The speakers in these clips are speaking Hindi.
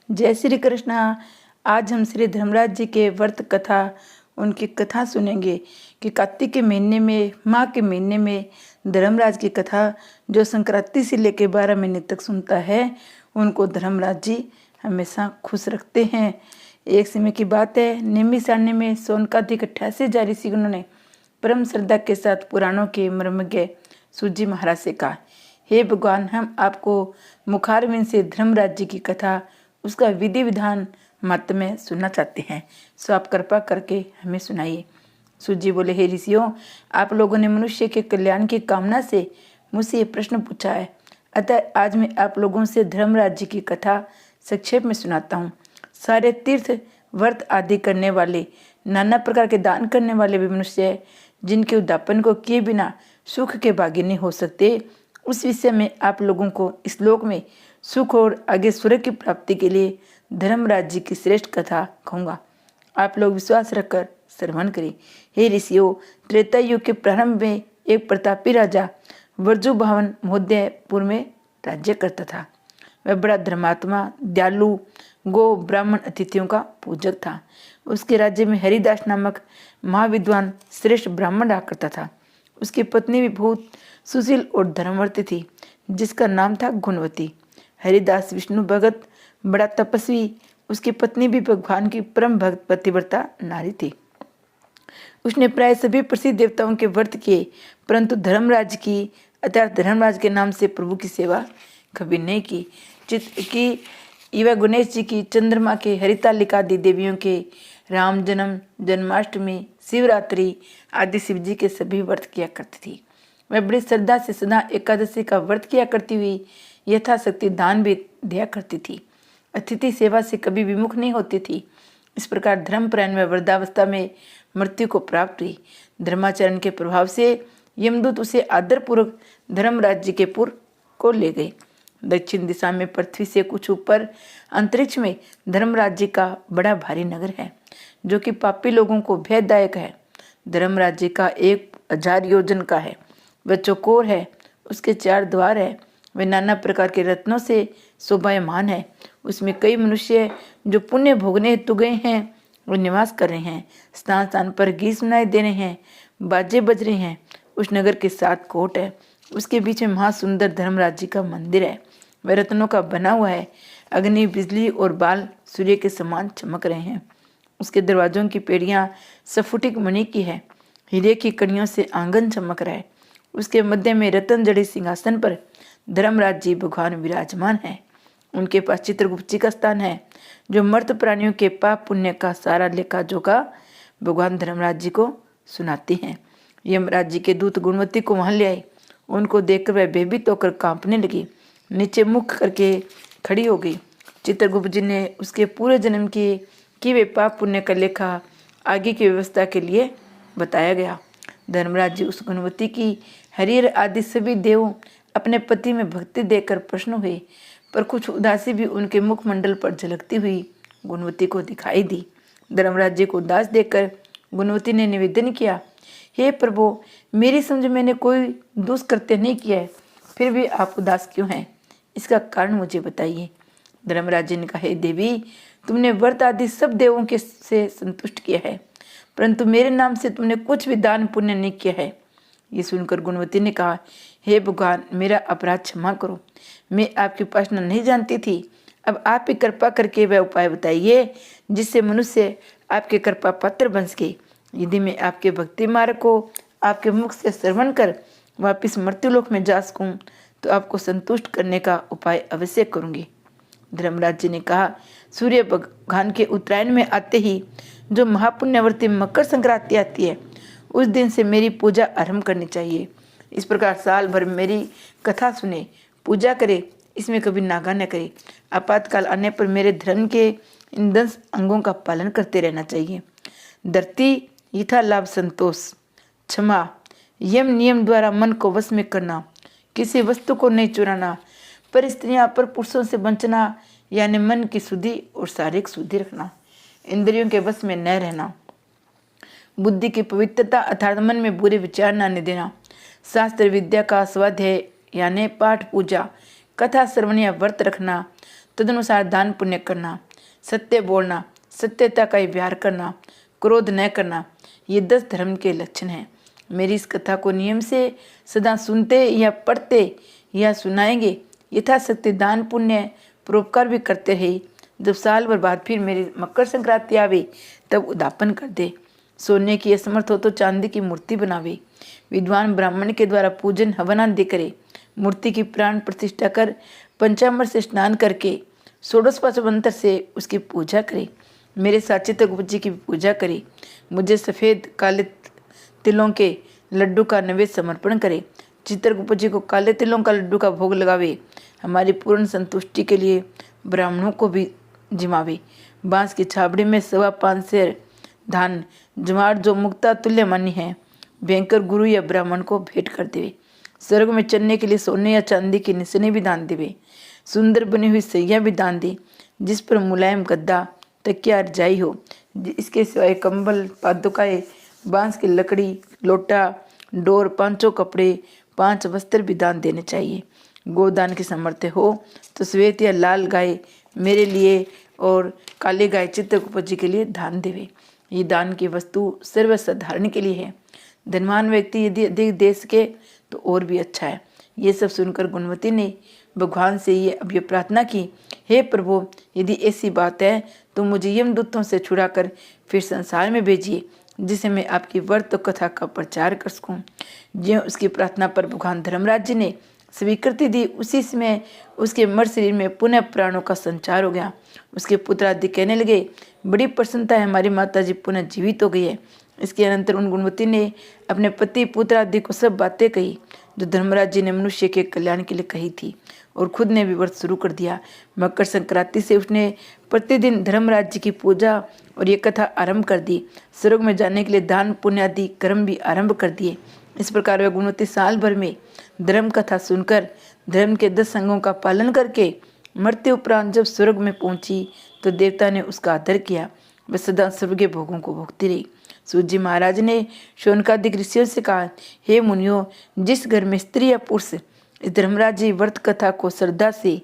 जय श्री कृष्णा। आज हम श्री धर्मराज जी के व्रत कथा उनकी कथा सुनेंगे कि कार्तिक के महीने में माह के महीने में धर्मराज की कथा जो संक्रांति से लेकर 12 महीने तक सुनता है उनको धर्मराज जी हमेशा खुश रखते हैं। एक समय की बात है, निमी सारणी में सोनकाधिक 88 जारी सिगुनों ने परम श्रद्धा के साथ पुराणों के मर्मज्ञ सूजी महाराज से कहा, हे भगवान, हम आपको मुखारविंद से धर्मराज जी की कथा उसका विधि विधान महात्म्य सुनना चाहते हैं, सो आप कृपा करके हमें सुनाइए। सूजी बोले, हे ऋषियों, आप लोगों ने मनुष्य के कल्याण की कामना से मुझसे ये प्रश्न पूछा है, अतः आज मैं आप लोगों से धर्मराज जी की कथा संक्षेप में सुनाता हूँ। सारे तीर्थ व्रत आदि करने वाले, नाना प्रकार के दान करने वाले भी मनुष्य जिनके उद्यापन को किए बिना सुख के भागी नहीं हो सकते, उस विषय में आप लोगों को इस लोक में सुख और आगे स्वर्ग की प्राप्ति के लिए धर्मराज जी की श्रेष्ठ कथा कहूँगा। आप लोग विश्वास रखकर श्रवण करें। हे ऋषियों, त्रेता युग के प्रारंभ में एक प्रतापी राजा वर्जुभावन महोदयपुर में राज्य करता था। वह बड़ा धर्मात्मा, दयालु, गो ब्राह्मण अतिथियों का पूजक था। उसके राज्य में हरिदास नामक महाविद्वान श्रेष्ठ ब्राह्मण रहा करता था। उसकी पत्नी भी बहुत सुशील और धर्मवर्ती थी, जिसका नाम था गुणवती। हरिदास विष्णु भगत बड़ा तपस्वी, उसकी पत्नी भी भगवान की परम भक्त पतिव्रता नारी थी। उसने प्राय सभी प्रसिद्ध देवताओं के व्रत किए, परंतु धर्मराज की अर्थात धर्मराज के नाम से प्रभु की सेवा कभी नहीं की। चित्र की युवा गणेश जी की, चंद्रमा के, हरितालिका आदि देवियों के, राम जन्म, जन्माष्टमी, शिवरात्रि आदि शिव जी के सभी व्रत किया करती थी। वह बड़ी श्रद्धा से सदा एकादशी का व्रत किया करती हुई यथाशक्ति दान भी दिया करती थी। अतिथि सेवा से कभी विमुख नहीं होती थी। इस प्रकार धर्मपरायण में वृद्धावस्था में मृत्यु को प्राप्त हुई। धर्माचरण के प्रभाव से यमदूत उसे आदरपूर्वक धर्मराज जी के पुर को ले गए। दक्षिण दिशा में पृथ्वी से कुछ ऊपर अंतरिक्ष में धर्मराज जी का बड़ा भारी नगर है, जो कि पापी लोगों को भयदायक है। धर्मराज जी का 1000 योजन का है। वह चौकोर है, उसके 4 द्वार है। वे नाना प्रकार के रत्नों से शोभायमान है। उसमें कई मनुष्य जो पुण्य भोगने हेतु गए हैं वो निवास कर रहे हैं। स्थान स्थान पर गीत सुनाई दे रहे हैं, बाजे बज रहे हैं। उस नगर के 7 कोट है। उसके बीच में महासुंदर धर्मराज जी का मंदिर है। वह रत्नों का बना हुआ है। अग्नि, बिजली और बाल सूर्य के समान चमक रहे हैं। उसके दरवाजों की पेड़ियाँ स्फटिक मणि की है। हीरे की कड़ियों से आंगन चमक रहा है। उसके मध्य में रतन जड़े सिंहासन पर धर्मराज जी भगवान विराजमान है। उनके पास चित्रगुप्त जी का स्थान है, जो मर्त प्राणियों के पाप पुण्य का सारा लेखा जोखा भगवान धर्मराज जी को सुनाती हैं। यमराज जी के दूत गुणवती को वहां ले आए। उनको देखकर वह भयभीत होकर कांपने लगी, नीचे मुख करके खड़ी हो गई। चित्रगुप्त जी ने उसके पूरे जन्म की वे पाप पुण्य का लेखा आगे की व्यवस्था के लिए बताया गया। धर्मराज जी उस गुणवती की हरिहर आदि सभी देव अपने पति में भक्ति देखकर प्रसन्न हुए, पर कुछ उदासी भी उनके मुखमंडल पर झलकती हुई गुणवती को दिखाई दी। धर्मराज जी को उदास देखकर गुणवती ने निवेदन किया, हे प्रभु, मेरी समझ मैंने कोई दुष्कृत्य नहीं किया है, फिर भी आप उदास क्यों हैं? इसका कारण मुझे बताइए। धर्मराज जी ने कहा, हे देवी, तुमने व्रत आदि सब देवों के से संतुष्ट किया है, परंतु मेरे नाम से तुमने कुछ भी दान पुण्य नहीं किया है। ये सुनकर गुणवती ने कहा, हे भगवान, मेरा अपराध क्षमा करो। मैं आपकी उपासना नहीं जानती थी। अब आप ही कृपा करके वह उपाय बताइए जिससे मनुष्य आपके कृपा पात्र बन सके। यदि मैं आपके भक्ति मार्ग को आपके मुख से श्रवण कर वापिस मृत्युलोक में जा सकूं तो आपको संतुष्ट करने का उपाय अवश्य करूंगी। धर्मराज जी ने कहा, सूर्य भगवान के उत्तरायण में आते ही जो महापुण्यवर्ती मकर संक्रांति आती है, उस दिन से मेरी पूजा आरंभ करनी चाहिए। इस प्रकार साल भर मेरी कथा सुने, पूजा करे, इसमें कभी नागा न करे। आपातकाल आने पर मेरे धर्म के इन 10 अंगों का पालन करते रहना चाहिए। धरती, यथा लाभ, संतोष, क्षमा, यम नियम द्वारा मन को वश में करना, किसी वस्तु को नहीं चुराना, पर स्त्रियां पर पुरुषों से बचना, यानी मन की शुद्धि और शारीरिक शुद्धि रखना, इंद्रियों के वश में न रहना, बुद्धि की पवित्रता अर्थात मन में बुरे विचार न आने देना, शास्त्र विद्या का स्वाध्याय यानी पाठ पूजा, कथा श्रवण या व्रत रखना, तदनुसार दान पुण्य करना, सत्य बोलना, सत्यता का व्यवहार करना, क्रोध न करना, ये 10 धर्म के लक्षण हैं। मेरी इस कथा को नियम से सदा सुनते या पढ़ते या सुनाएंगे, यथाशक्ति दान पुण्य परोपकार भी करते रहे। जब साल भर बाद फिर मेरी मकर संक्रांति आवे तब उद्यापन कर दे। सोने की असमर्थ हो तो चांदी की मूर्ति बनावे। विद्वान ब्राह्मण के द्वारा पूजन हवन आदि करे। मूर्ति की प्राण प्रतिष्ठा कर पंचामृत से स्नान करके षोडश मंत्र से उसकी पूजा करे। मेरे साथ चित्रगुप्त जी की पूजा करे। मुझे सफ़ेद काले तिलों के लड्डू का नैवेद्य समर्पण करे। चित्रगुप्त जी को काले तिलों का लड्डू का भोग लगावे। हमारी पूर्ण संतुष्टि के लिए ब्राह्मणों को भी जिमावे। बांस की छाबड़ी में 5.25 सेर धान जमाड़ जो मुक्ता तुल्य मान्य है, भयंकर गुरु या ब्राह्मण को भेंट कर देवे। स्वर्ग में चलने के लिए सोने या चांदी की निशानी भी दान देवे। सुंदर बनी हुई सैया भी दान दे, जिस पर मुलायम गद्दा तकिया रजाई हो। इसके सिवाय कंबल, पादुकाएं, बांस की लकड़ी, लोटा, डोर, 5 कपड़े, 5 वस्त्र भी दान देने चाहिए। गोदान की सामर्थ्य हो तो श्वेत या लाल गाय मेरे लिए और काले गाय चित्रगुप्त जी के लिए दान देवे। ये दान की वस्तु सर्वसाधारण के लिए है। धनवान व्यक्ति यदि अधिक दे सके तो और भी अच्छा है। ये सब सुनकर गुणवती ने भगवान से ये प्रार्थना की, हे प्रभु, यदि ऐसी बात है तो मुझे यमदूतों से छुड़ाकर फिर संसार में भेजिए, जिसे मैं आपकी व्रत कथा का प्रचार कर सकूं। ज्यों उसकी प्रार्थना पर भगवान धर्मराज जी ने स्वीकृति दी, उसी समय उसके मर शरीर में पुनः प्राणों का संचार हो गया। उसके पुत्र आदि कहने लगे, बड़ी प्रसन्नता है, हमारी माता जी पुनः जीवित हो गई है। इसके अनंतर उन गुणवती ने अपने पति पुत्र आदि को सब बातें कही जो धर्मराज जी ने मनुष्य के कल्याण के लिए कही थी, और खुद ने भी व्रत शुरू कर दिया। मकर संक्रांति से उसने प्रतिदिन धर्मराज जी की पूजा और ये कथा आरंभ कर दी। स्वर्ग में जाने के लिए दान पुण्य आदि कर्म भी आरंभ कर दिए। इस प्रकार वह गुणवती साल भर में धर्म कथा सुनकर धर्म के 10 अंगों का पालन करके मृत्यु उपरांत जब स्वर्ग में पहुंची तो देवता ने उसका आदर किया। वह सदा स्वर्गीय भोगों को भोगती रही। सूत जी महाराज ने शौनकादिक ऋषियों से कहा, हे मुनियों, जिस घर में स्त्री या पुरुष इस धर्मराज जी व्रत कथा को श्रद्धा से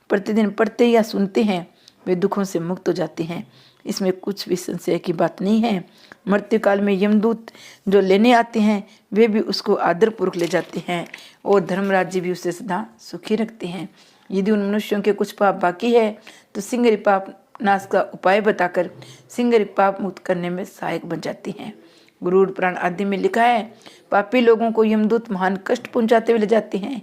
प्रतिदिन पढ़ते या सुनते हैं, वे दुखों से मुक्त हो जाते हैं। इसमें कुछ भी संशय की बात नहीं है। मृत्यु काल में यमदूत जो लेने आते हैं वे भी उसको आदरपूर्वक ले जाते हैं, और धर्मराज जी भी उसे सदा सुखी रखते हैं। यदि उन मनुष्यों के कुछ पाप बाकी है तो सिंगरी पाप नाश का उपाय बताकर सिंगरी पाप मुक्त करने में सहायक बन जाती हैं। गुरुड़ पुराण आदि में लिखा है, पापी लोगों को यमदूत महान कष्ट पहुंचाते हुए ले जाते हैं,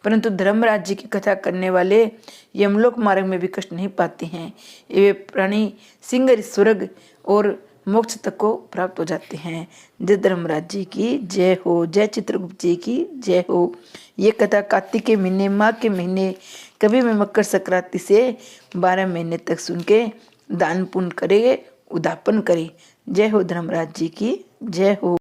परंतु धर्मराज जी की कथा करने वाले यमलोक मार्ग में भी कष्ट नहीं पाते हैं। ये प्राणी सिंगरी स्वर्ग और मोक्ष तक को प्राप्त हो जाते हैं। जय धर्मराज जी की जय हो, जय चित्रगुप्त जी की जय हो। ये कथा कार्तिक के महीने, माघ के महीने, कभी मैं मकर संक्रांति से 12 महीने तक सुन के दान पुण्य करे, उद्यापन करे। जय हो धर्मराज जी की जय हो।